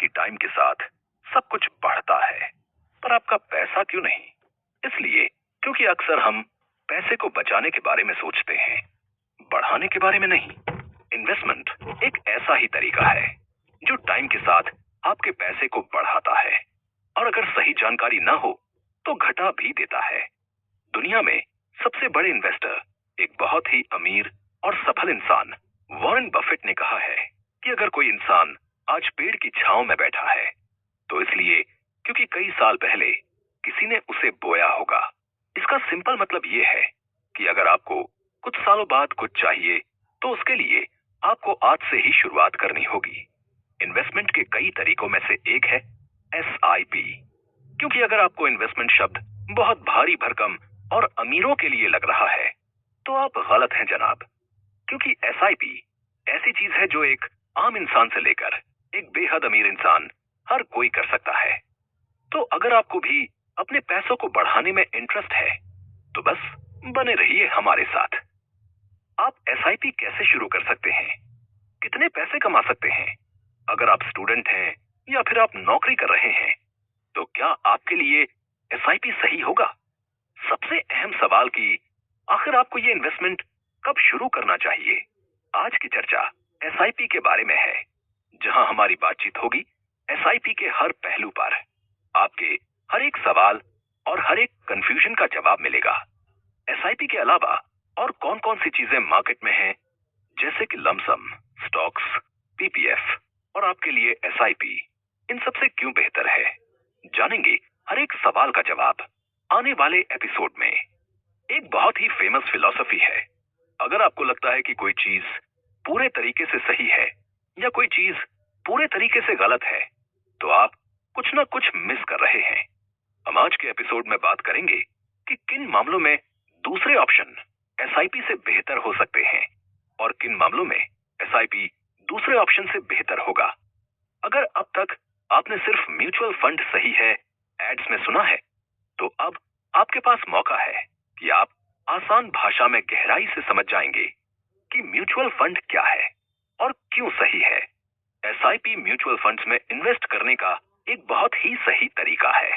कि टाइम के साथ सब कुछ बढ़ता है, पर आपका पैसा क्यों नहीं? इसलिए क्योंकि अक्सर हम पैसे को बचाने के बारे में सोचते हैं, बढ़ाने के बारे में नहीं। इन्वेस्टमेंट एक ऐसा ही तरीका है जो टाइम के साथ आपके पैसे को बढ़ाता है, और अगर सही जानकारी ना हो तो घटा भी देता है। दुनिया में सबसे बड़े इन्वेस्टर, एक बहुत ही अमीर और सफल इंसान वॉरेन बफेट ने कहा है कि अगर कोई इंसान आज पेड़ की छांव में बैठा है तो इसलिए क्योंकि कई साल पहले किसी ने उसे बोया होगा। इसका सिंपल मतलब यह है कि अगर आपको कुछ सालों बाद कुछ चाहिए तो उसके लिए आपको आज से ही शुरुआत करनी होगी। इन्वेस्टमेंट के कई तरीकों में से एक है SIP। क्योंकि अगर आपको इन्वेस्टमेंट शब्द बहुत भारी भरकम और अमीरों के लिए लग रहा है तो आप गलत हैं जनाब। क्योंकि SIP ऐसी चीज है जो एक आम इंसान से लेकर एक बेहद अमीर इंसान हर कोई कर सकता है। तो अगर आपको भी अपने पैसों को बढ़ाने में इंटरेस्ट है तो बस बने रहिए हमारे साथ। आप SIP कैसे शुरू कर सकते हैं? कितने पैसे कमा सकते हैं? अगर आप स्टूडेंट हैं या फिर आप नौकरी कर रहे हैं तो क्या आपके लिए SIP सही होगा? सबसे अहम सवाल कि आखिर आपको ये इन्वेस्टमेंट कब शुरू करना चाहिए? आज की चर्चा SIP के बारे में है, जहां हमारी बातचीत होगी SIP के हर पहलू पर। आपके हर एक सवाल और हर एक कंफ्यूजन का जवाब मिलेगा। SIP के अलावा और कौन कौन सी चीजें मार्केट में हैं, जैसे कि लमसम, स्टॉक्स, PPF और आपके लिए SIP, इन सबसे क्यों बेहतर है, जानेंगे हर एक सवाल का जवाब आने वाले एपिसोड में। एक बहुत ही फेमस फिलॉसफी है, अगर आपको लगता है कि कोई चीज पूरे तरीके से सही है या कोई चीज पूरे तरीके से गलत है तो आप कुछ ना कुछ मिस कर रहे हैं। हम आज के एपिसोड में बात करेंगे कि किन मामलों में दूसरे ऑप्शन SIP से बेहतर हो सकते हैं और किन मामलों में SIP दूसरे ऑप्शन से बेहतर होगा। अगर अब तक आपने सिर्फ म्यूचुअल फंड सही है एड्स में सुना है तो अब आपके पास मौका है कि आप आसान भाषा में गहराई से समझ जाएंगे कि म्यूचुअल फंड क्या है और क्यों सही है। SIP म्यूचुअल फंड्स में इन्वेस्ट करने का एक बहुत ही सही तरीका है।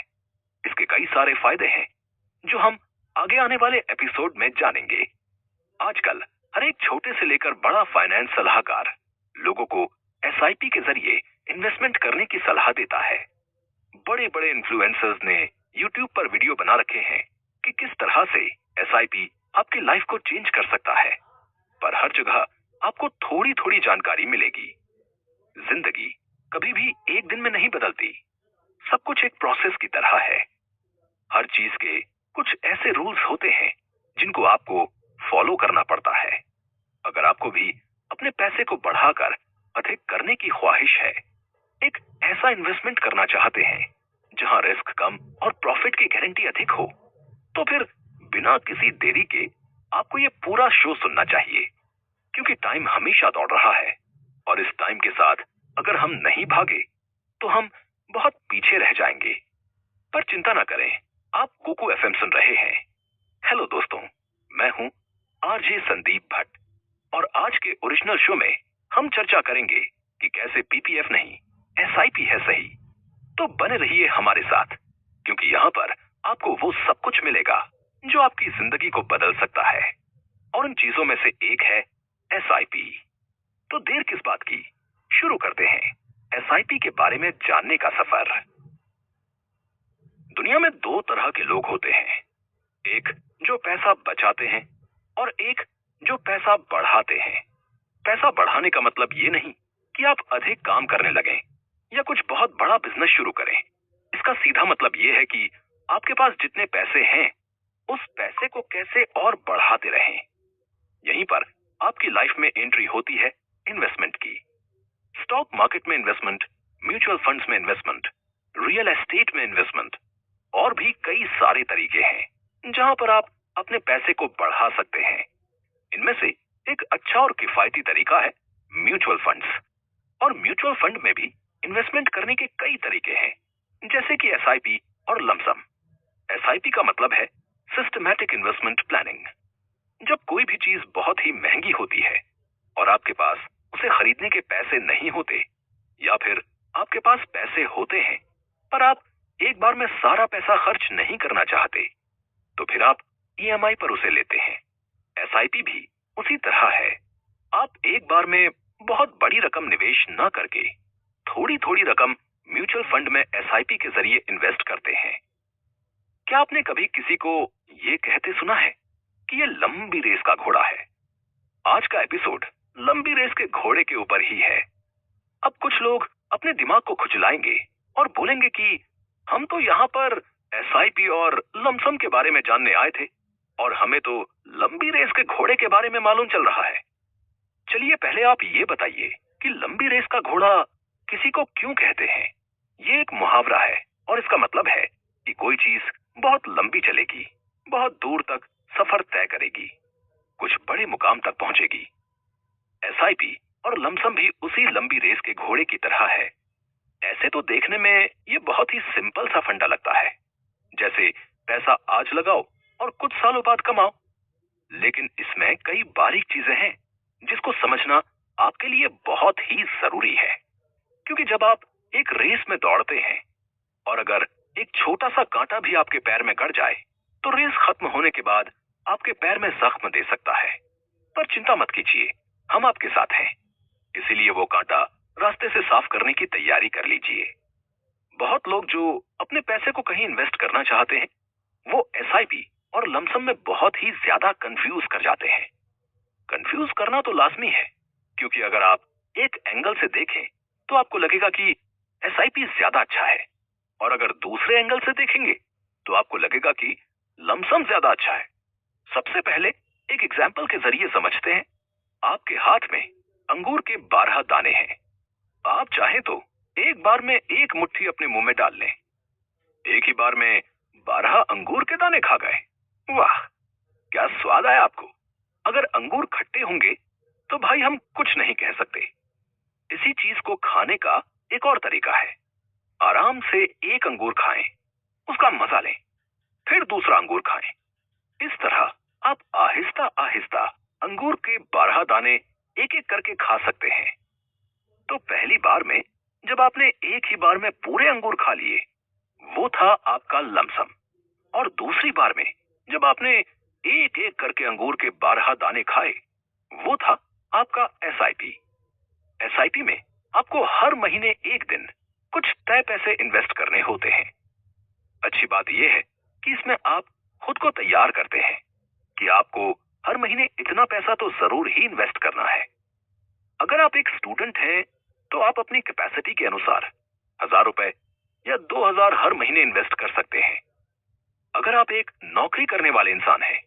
इसके कई सारे फायदे हैं जो हम आगे आने वाले एपिसोड में जानेंगे। आजकल हर एक छोटे से लेकर बड़ा फाइनेंस सलाहकार लोगों को SIP के जरिए इन्वेस्टमेंट करने की सलाह देता है। बड़े बड़े इन्फ्लुएंसर्स ने YouTube पर वीडियो बना रखे हैं कि किस तरह से SIP आपकी लाइफ को चेंज कर सकता है, पर हर जगह आपको थोड़ी थोड़ी जानकारी मिलेगी। जिंदगी कभी भी एक दिन में नहीं बदलती, सब कुछ एक प्रोसेस की तरह है। हर चीज के कुछ ऐसे रूल्स होते हैं जिनको आपको फॉलो करना पड़ता है। अगर आपको भी अपने पैसे को बढ़ाकर अधिक करने की ख्वाहिश है, एक ऐसा इन्वेस्टमेंट करना चाहते हैं जहां रिस्क कम और प्रॉफिट की गारंटी अधिक हो, तो फिर बिना किसी देरी के आपको ये पूरा शो सुनना चाहिए। क्योंकि टाइम हमेशा दौड़ रहा है और इस टाइम के साथ अगर हम नहीं भागे तो हम बहुत पीछे रह जाएंगे। पर चिंता ना करें, आप कुकू FM सुन रहे हैं। हेलो दोस्तों, मैं हूं RJ संदीप भट्ट और आज के ओरिजिनल शो में हम चर्चा करेंगे कि कैसे PPF नहीं SIP है सही। तो बने रहिए हमारे साथ, क्योंकि यहाँ पर आपको वो सब कुछ मिलेगा जो आपकी जिंदगी को बदल सकता है, और उन चीजों में से एक है SIP। तो देर किस बात की, शुरू करते हैं SIP के बारे में जानने का सफर। दुनिया में दो तरह के लोग होते हैं, एक जो पैसा बचाते हैं और एक जो पैसा बढ़ाते हैं। पैसा बढ़ाने का मतलब ये नहीं कि आप अधिक काम करने लगें या कुछ बहुत बड़ा बिजनेस शुरू करें। इसका सीधा मतलब ये है कि आपके पास जितने पैसे हैं उस पैसे को कैसे और बढ़ाते रहें। यहीं पर आपकी लाइफ में एंट्री होती है इन्वेस्टमेंट की। स्टॉक मार्केट में इन्वेस्टमेंट, म्यूचुअल फंड्स में इन्वेस्टमेंट, रियल एस्टेट में इन्वेस्टमेंट और भी कई सारे तरीके हैं जहां पर आप अपने पैसे को बढ़ा सकते हैं। इनमें से एक अच्छा और किफायती तरीका है म्यूचुअल फंड्स। और म्यूचुअल फंड में भी इन्वेस्टमेंट करने के कई तरीके हैं, जैसे कि SIP और लमसम। SIP का मतलब है सिस्टमैटिक इन्वेस्टमेंट प्लानिंग। जब कोई भी चीज बहुत ही महंगी होती है और आपके पास उसे खरीदने के पैसे नहीं होते, या फिर आपके पास पास पैसे होते हैं पर आप एक बार में सारा पैसा खर्च नहीं करना चाहते, तो फिर आप ईएमआई पर उसे लेते हैं। एसआईपी भी उसी तरह है। आप एक बार में बहुत बड़ी रकम निवेश न करके थोड़ी थोड़ी रकम म्यूचुअल फंड में एसआईपी के जरिए इन्वेस्ट करते हैं। क्या आपने कभी किसी को ये कहते सुना है कि ये लंबी रेस का घोड़ा है? आज का एपिसोड लंबी रेस के घोड़े के ऊपर ही है। अब कुछ लोग अपने दिमाग को खुजलाएंगे और बोलेंगे कि हम तो यहाँ पर एसआईपी और लमसम के बारे में जानने आए थे और हमें तो लंबी रेस के घोड़े के बारे में मालूम चल रहा है। चलिए पहले आप ये बताइए कि लंबी रेस का घोड़ा किसी को क्यों कहते हैं। ये एक मुहावरा है और इसका मतलब है कि कोई चीज बहुत लंबी चलेगी, बहुत दूर तक सफर तय करेगी, कुछ बड़े मुकाम तक पहुंचेगी। एसआईपी और लमसम भी उसी लंबी रेस के घोड़े की तरह है। ऐसे तो देखने में ये बहुत ही सिंपल सा फंडा लगता है, जैसे पैसा आज लगाओ और कुछ सालों बाद कमाओ। लेकिन इसमें कई बारीक चीजें हैं जिसको समझना आपके लिए बहुत ही जरूरी है। क्योंकि जब आप एक रेस में दौड़ते हैं और अगर एक छोटा सा कांटा भी आपके पैर में गड़ जाए तो रेस खत्म होने के बाद आपके पैर में जख्म दे सकता है। पर चिंता मत कीजिए, हम आपके साथ हैं। इसीलिए वो कांटा रास्ते से साफ करने की तैयारी कर लीजिए। बहुत लोग जो अपने पैसे को कहीं इन्वेस्ट करना चाहते हैं वो एसआईपी और लमसम में बहुत ही ज्यादा कंफ्यूज कर जाते हैं। कंफ्यूज करना तो लाजमी है, क्योंकि अगर आप एक एंगल से देखें तो आपको लगेगा कि एसआईपी ज्यादा अच्छा है, और अगर दूसरे एंगल से देखेंगे तो आपको लगेगा कि लमसम ज्यादा अच्छा है। सबसे पहले एक एग्जाम्पल के जरिए समझते हैं। आपके हाथ में अंगूर के 12 दाने हैं। आप चाहें तो एक बार में एक मुट्ठी अपने मुंह में डाल लें। एक ही बार में 12 अंगूर के दाने खा गए। वाह, क्या स्वाद आया आपको। अगर अंगूर खट्टे होंगे तो भाई हम कुछ नहीं कह सकते। इसी चीज को खाने का एक और तरीका है। आराम से एक अंगूर खाएं, उसका मजा लें, फिर दूसरा अंगूर खाएं। इस तरह आप आहिस्ता आहिस्ता अंगूर के 12 दाने एक एक करके खा सकते हैं। तो पहली बार में जब आपने एक ही बार में पूरे अंगूर खा लिए, वो था आपका लमसम। और दूसरी बार में जब आपने एक एक करके अंगूर के 12 दाने खाए, वो था आपका एसआईपी। एसआईपी में आपको हर महीने एक दिन कुछ तय पैसे इन्वेस्ट करने होते हैं। अच्छी बात यह है कि इसमें आप खुद को तैयार करते हैं कि आपको हर महीने इतना पैसा तो जरूर ही इन्वेस्ट करना है। अगर आप एक स्टूडेंट हैं तो आप अपनी कैपेसिटी के अनुसार 1000 रुपए या 2000 हर महीने इन्वेस्ट कर सकते हैं। अगर आप एक नौकरी करने वाले इंसान हैं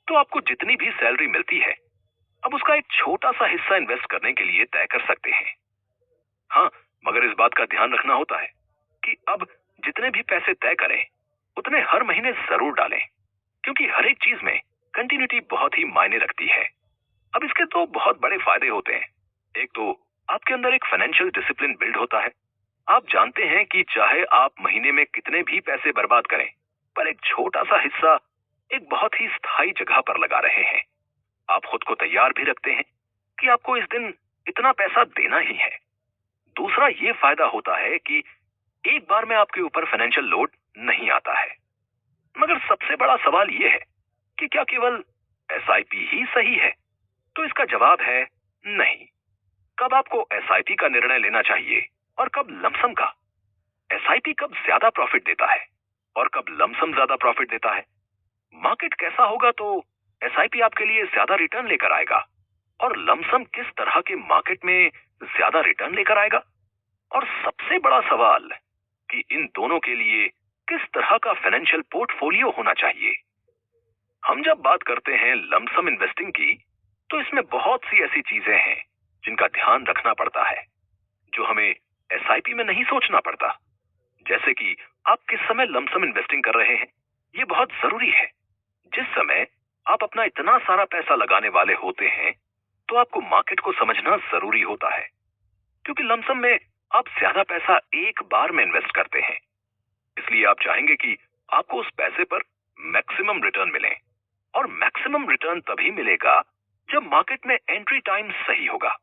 तो आपको जितनी भी सैलरी मिलती है, अब उसका एक छोटा सा हिस्सा इन्वेस्ट करने के लिए तय कर सकते हैं। हाँ, मगर इस बात का ध्यान रखना होता है कि अब जितने भी पैसे तय करें उतने हर महीने जरूर डालें, क्योंकि हर एक चीज में कंटिन्यूटी बहुत ही मायने रखती है। अब इसके तो बहुत बड़े फायदे होते हैं। एक तो आपके अंदर एक फाइनेंशियल डिसिप्लिन बिल्ड होता है। आप जानते हैं कि चाहे आप महीने में कितने भी पैसे बर्बाद करें, पर एक छोटा सा हिस्सा एक बहुत ही स्थायी जगह पर लगा रहे हैं। आप खुद को तैयार भी रखते हैं कि आपको इस दिन इतना पैसा देना ही है। दूसरा ये फायदा होता है कि एक बार में आपके ऊपर फाइनेंशियल लोड नहीं आता है। मगर सबसे बड़ा सवाल यह है कि क्या केवल एसआईपी ही सही है? तो इसका जवाब है नहीं। कब आपको एसआईपी का निर्णय लेना चाहिए और कब लमसम का? एसआईपी कब ज्यादा प्रॉफिट देता है और कब लमसम ज्यादा प्रॉफिट देता है? मार्केट कैसा होगा तो एसआईपी आपके लिए ज्यादा रिटर्न लेकर आएगा, और लमसम किस तरह के मार्केट में ज्यादा रिटर्न लेकर आएगा? और सबसे बड़ा सवाल कि इन दोनों के लिए किस तरह का फाइनेंशियल पोर्टफोलियो होना चाहिए। हम जब बात करते हैं लमसम इन्वेस्टिंग की, तो इसमें बहुत सी ऐसी चीजें हैं जिनका ध्यान रखना पड़ता है, जो हमें एसआईपी में नहीं सोचना पड़ता। जैसे कि आप किस समय लमसम इन्वेस्टिंग कर रहे हैं, ये बहुत जरूरी है। जिस समय आप अपना इतना सारा पैसा लगाने वाले होते हैं, तो आपको मार्केट को समझना जरूरी होता है, क्योंकि लमसम में आप ज्यादा पैसा एक बार में इन्वेस्ट करते हैं। इसलिए आप चाहेंगे कि आपको उस पैसे पर मैक्सिमम रिटर्न मिले, और मैक्सिमम रिटर्न तभी मिलेगा जब मार्केट में एंट्री टाइम सही होगा।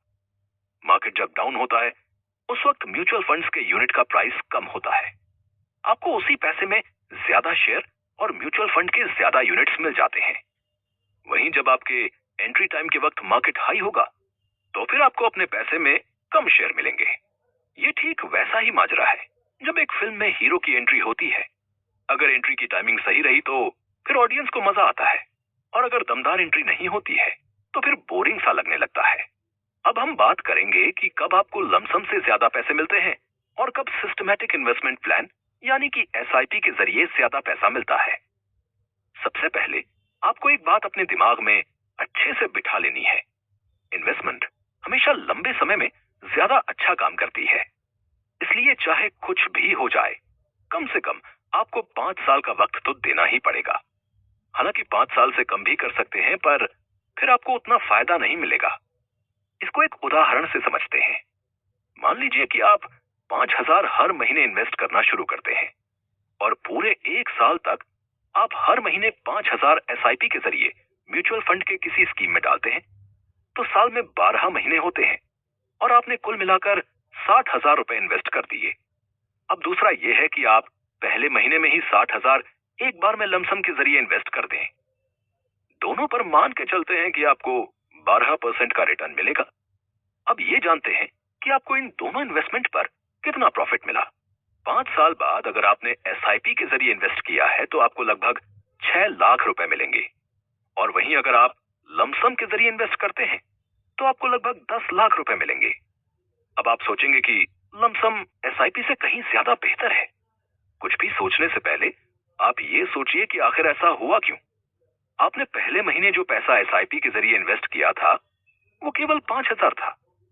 मार्केट जब डाउन होता है उस वक्त म्यूचुअल फंड्स के यूनिट का प्राइस कम होता है। आपको उसी पैसे में ज्यादा शेयर और म्यूचुअल फंड के ज्यादा यूनिट्स मिल जाते हैं। वहीं जब आपके एंट्री टाइम के वक्त मार्केट हाई होगा तो फिर आपको अपने पैसे में कम शेयर मिलेंगे। ये ठीक वैसा ही माजरा है जब एक फिल्म में हीरो की एंट्री होती है। अगर एंट्री की टाइमिंग सही रही तो फिर ऑडियंस को मजा आता है, और अगर दमदार एंट्री नहीं होती है तो फिर बोरिंग सा लगने लगता है। अब हम बात करेंगे कि कब आपको लमसम से ज्यादा पैसे मिलते हैं और कब सिस्टमैटिक इन्वेस्टमेंट प्लान यानी कि एसआईपी के जरिए ज्यादा पैसा मिलता है। सबसे पहले आपको एक बात अपने दिमाग में अच्छे से बिठा लेनी है। इन्वेस्टमेंट हमेशा लंबे समय में ज्यादा अच्छा काम करती है, इसलिए चाहे कुछ भी हो जाए, कम से कम आपको 5 साल का वक्त तो देना ही पड़ेगा। हालांकि 5 साल से कम भी कर सकते हैं, पर फिर आपको उतना फायदा नहीं मिलेगा। इसको एक उदाहरण से समझते हैं। मान लीजिए कि आप 5,000 हर महीने इन्वेस्ट करना शुरू करते हैं और पूरे 1 साल तक आप हर महीने 5,000 एसआईपी के जरिए म्यूचुअल फंड के किसी स्कीम में डालते हैं, तो साल में 12 महीने होते हैं और आपने कुल मिलाकर 60,000 रुपए इन्वेस्ट कर दिए। अब दूसरा यह है कि आप पहले महीने में ही 60,000 एक बार में लमसम के जरिए इन्वेस्ट कर दें। दोनों पर मान के चलते हैं कि आपको 12% का रिटर्न मिलेगा। अब ये जानते हैं कि आपको इन दोनों इन्वेस्टमेंट पर कितना प्रॉफिट मिला। 5 साल बाद अगर आपने एसआईपी के जरिए इन्वेस्ट किया है तो आपको लगभग 6 लाख रुपए मिलेंगे, और वहीं अगर आप लमसम के जरिए इन्वेस्ट करते हैं तो आपको लगभग 10 लाख रुपए मिलेंगे। अब आप सोचेंगे कि लमसम एसआईपी से कहीं ज्यादा बेहतर है। कुछ भी सोचने से पहले आप ये सोचिए कि आखिर ऐसा हुआ क्यों। आपने पहले महीने जो पैसा एसआईपी के जरिए इन्वेस्ट किया था वो केवल 5,000 था,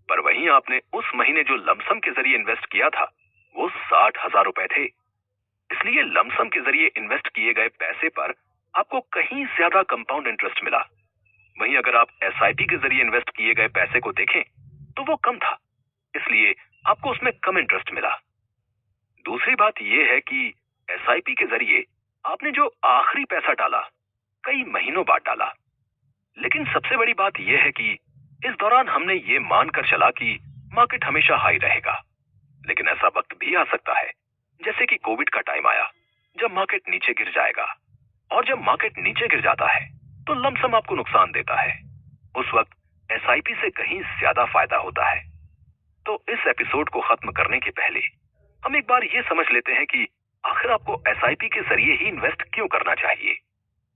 पर वहीं आपने उस महीने जो लमसम के जरिए इन्वेस्ट किया था वो 60,000 रुपए थे। इसलिए लमसम के जरिए इन्वेस्ट किए गए पैसे पर आपको कहीं ज्यादा कंपाउंड इंटरेस्ट मिला। वहीं अगर आप एसआईपी के जरिए इन्वेस्ट किए गए पैसे को देखें तो वो कम था, इसलिए आपको उसमें कम इंटरेस्ट मिला। दूसरी बात यह है कि एसआईपी के जरिए आपने जो आखिरी पैसा डाला कई महीनों बाद डाला, लेकिन सबसे बड़ी बात यह है कि इस दौरान हमने ये मानकर चला कि मार्केट हमेशा हाई रहेगा। लेकिन ऐसा वक्त भी आ सकता है, जैसे कि कोविड का टाइम आया, जब मार्केट नीचे गिर जाएगा, और जब मार्केट नीचे गिर जाता है तो लमसम आपको नुकसान देता है। उस वक्त एसआईपी से कहीं ज्यादा फायदा होता है। तो इस एपिसोड को खत्म करने के पहले हम एक बार ये समझ लेते हैं कि आखिर आपको एसआईपी के जरिए ही इन्वेस्ट क्यों करना चाहिए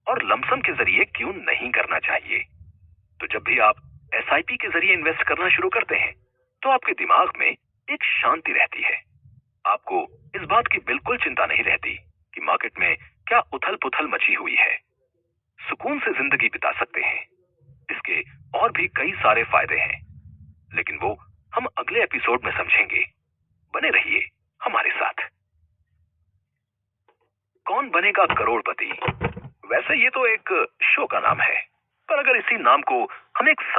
और लमसम के जरिए क्यों नहीं करना चाहिए। तो जब भी आप एसआईपी के जरिए इन्वेस्ट करना शुरू करते हैं तो आपके दिमाग में एक शांति रहती है। आपको इस बात की बिल्कुल चिंता नहीं रहती कि मार्केट में क्या उथल पुथल मची हुई है। सुकून से जिंदगी बिता सकते हैं। इसके और भी कई सारे फायदे हैं, लेकिन वो हम अगले एपिसोड में समझेंगे। बने रहिए हमारे साथ। कौन बनेगा करोड़पति? वैसे ये तो एक शो का नाम है, पर अगर इसी नाम को हम एक सवाल